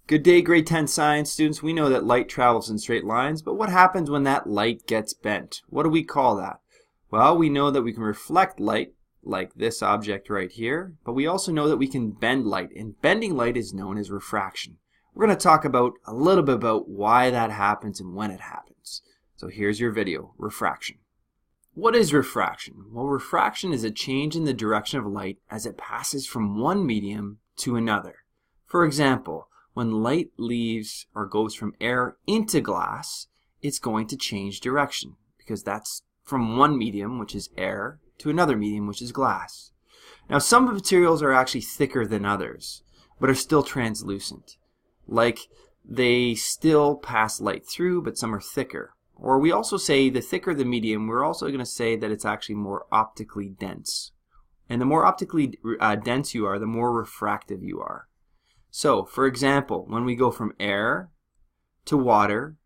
Good day, grade 10 science students. We know that light travels in straight lines, but what happens when that light gets bent? What do we call that? Well, we know that we can reflect light, like this object right here, but we also know that we can bend light, and bending light is known as refraction. We're going to talk about a little bit about why that happens and when it happens. So here's your video, refraction. What is refraction? Well, refraction is a change in the direction of light as it passes from one medium to another. For example, when light leaves or goes from air into glass, it's going to change direction because that's from one medium, which is air, to another medium, which is glass. Now, some materials are actually thicker than others, but are still translucent. Like they still pass light through, but some are thicker. Or we also say the thicker the medium, we're also going to say that it's actually more optically dense. And the more optically dense you are, the more refractive you are. So, for example, when we go from air to water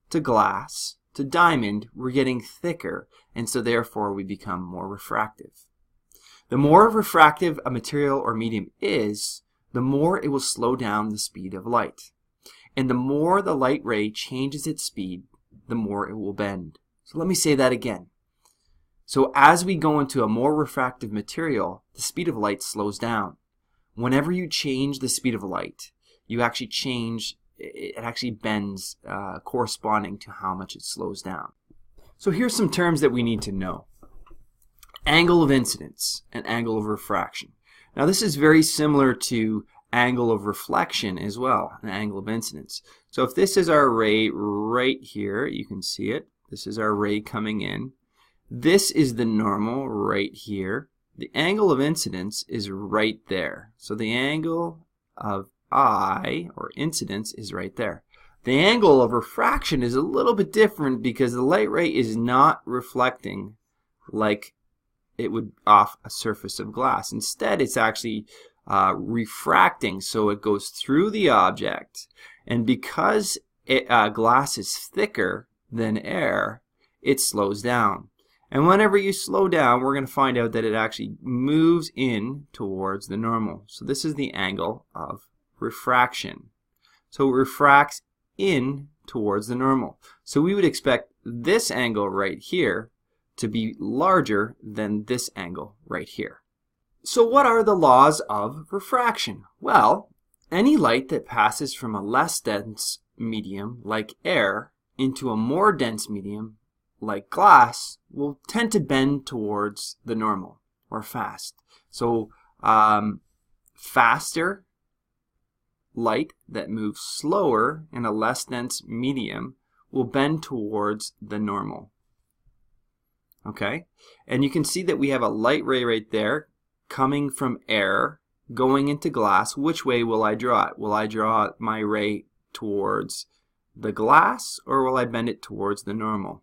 to glass to diamond, we're getting thicker, and so therefore we become more refractive. The more refractive a material or medium is, the more it will slow down the speed of light. And the more the light ray changes its speed, the more it will bend. So let me say that again. So as we go into a more refractive material, the speed of light slows down. Whenever you change the speed of light, you actually change, it actually bends corresponding to how much it slows down. So here's some terms that we need to know. Angle of incidence and angle of refraction. Now this is very similar to angle of reflection as well, an angle of incidence. So if this is our ray right here, you can see it. This is our ray coming in. This is the normal right here. The angle of incidence is right there. So the angle of I, or incidence, is right there. The angle of refraction is a little bit different because the light ray is not reflecting like it would off a surface of glass. Instead, it's actually refracting, so it goes through the object. And because glass is thicker than air, it slows down. And whenever you slow down, we're going to find out that it actually moves in towards the normal. So this is the angle of refraction. So it refracts in towards the normal. So we would expect this angle right here to be larger than this angle right here. So what are the laws of refraction? Well, any light that passes from a less dense medium, like air, into a more dense medium, like glass, will tend to bend towards the normal, or fast. So faster light that moves slower in a less dense medium will bend towards the normal. Okay? And you can see that we have a light ray right there coming from air, going into glass. Which way will I draw it? Will I draw my ray towards the glass, or will I bend it towards the normal?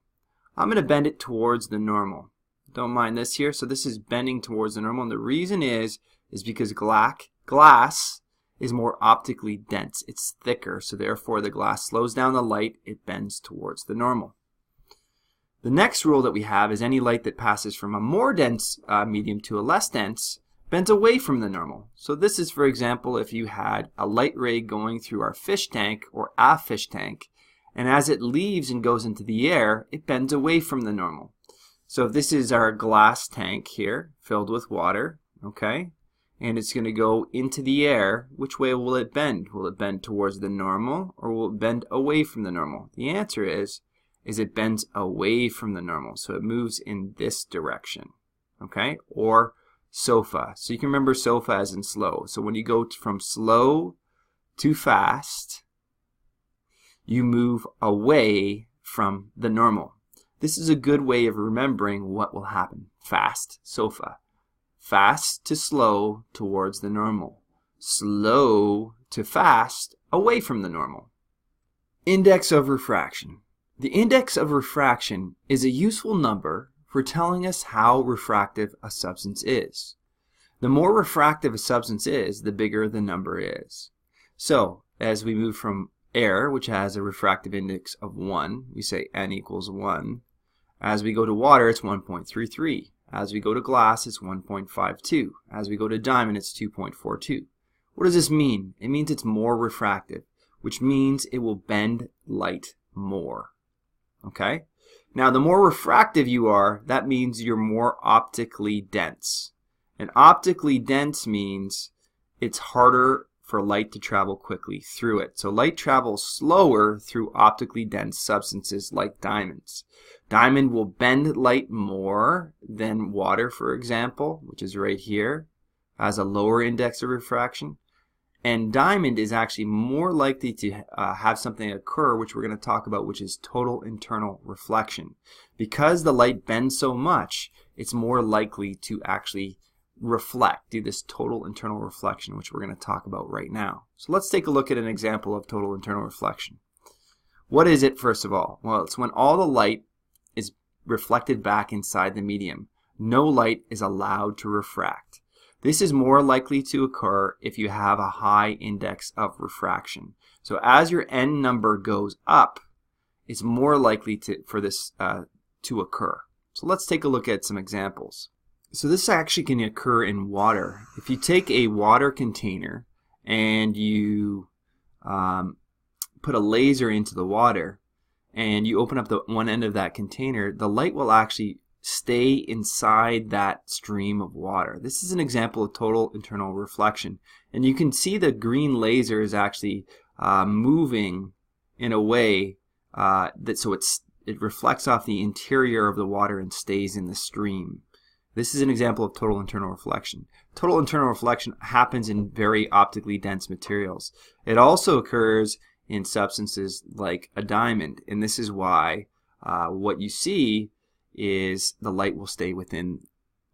I'm going to bend it towards the normal. Don't mind this here. So this is bending towards the normal. And the reason is because glass is more optically dense. It's thicker. So therefore the glass slows down the light. It bends towards the normal. The next rule that we have is any light that passes from a more dense medium to a less dense bends away from the normal. So this is, for example, if you had a light ray going through our fish tank or a fish tank, and as it leaves and goes into the air, it bends away from the normal. So if this is our glass tank here, filled with water, okay, and it's going to go into the air, which way will it bend? Will it bend towards the normal, or will it bend away from the normal? The answer is it bends away from the normal. So it moves in this direction, okay, or sofa. So you can remember sofa as in slow. So when you go from slow to fast, you move away from the normal. This is a good way of remembering what will happen. Fast, sofa. Fast to slow towards the normal. Slow to fast away from the normal. Index of refraction. The index of refraction is a useful number for telling us how refractive a substance is. The more refractive a substance is, the bigger the number is. So, as we move from air, which has a refractive index of 1, we say N equals 1. As we go to water, it's 1.33. As we go to glass, it's 1.52. As we go to diamond, it's 2.42. What does this mean? It means it's more refractive. which means it will bend light more. Okay? Now, the more refractive you are, that means you're more optically dense. And optically dense means it's harder for light to travel quickly through it. So light travels slower through optically dense substances like diamonds. Diamond will bend light more than water, for example, which is right here, has a lower index of refraction. And diamond is actually more likely to have something occur, which we're going to talk about, which is total internal reflection. Because the light bends so much, it's more likely to actually reflect, do this total internal reflection, which we're going to talk about right now. So let's take a look at an example of total internal reflection. What is it, first of all? Well, it's when all the light is reflected back inside the medium. No light is allowed to refract. This is more likely to occur if you have a high index of refraction. So as your N number goes up, it's more likely for this to occur. So let's take a look at some examples. So this actually can occur in water. If you take a water container and you put a laser into the water and you open up the one end of that container, the light will actually stay inside that stream of water. This is an example of total internal reflection. And you can see the green laser is actually moving in a way so it reflects off the interior of the water and stays in the stream. This is an example of total internal reflection. Total internal reflection happens in very optically dense materials. It also occurs in substances like a diamond, and this is why what you see is the light will stay within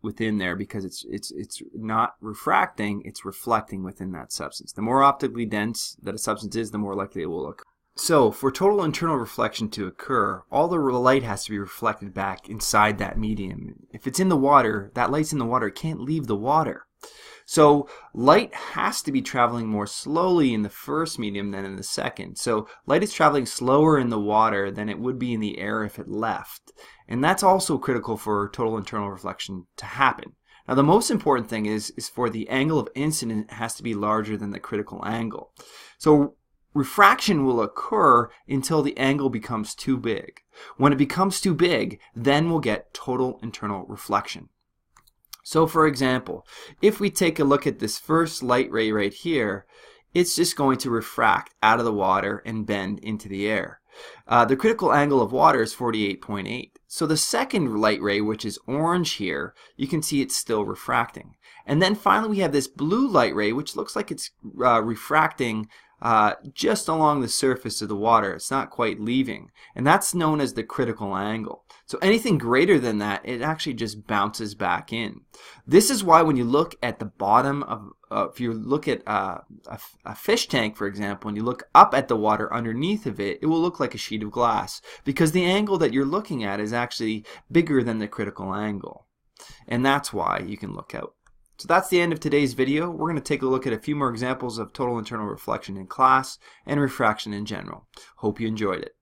there, because it's not refracting, it's reflecting within that substance. The more optically dense that a substance is, the more likely it will occur. So for total internal reflection to occur, all the light has to be reflected back inside that medium. If it's in the water, that light's in the water, it can't leave the water. So light has to be traveling more slowly in the first medium than in the second. So light is traveling slower in the water than it would be in the air if it left. And that's also critical for total internal reflection to happen. Now the most important thing is for the angle of incidence has to be larger than the critical angle. So refraction will occur until the angle becomes too big. When it becomes too big, then we'll get total internal reflection. So for example, if we take a look at this first light ray right here, it's just going to refract out of the water and bend into the air. The critical angle of water is 48.8. So the second light ray, which is orange here, you can see it's still refracting. And then finally we have this blue light ray, which looks like it's refracting just along the surface of the water. It's not quite leaving. And that's known as the critical angle. So anything greater than that, it actually just bounces back in. This is why when you look at the bottom of, if you look at a fish tank, for example, and you look up at the water underneath of it, it will look like a sheet of glass, because the angle that you're looking at is actually bigger than the critical angle. And that's why you can look out. So that's the end of today's video. We're going to take a look at a few more examples of total internal reflection in class and refraction in general. Hope you enjoyed it.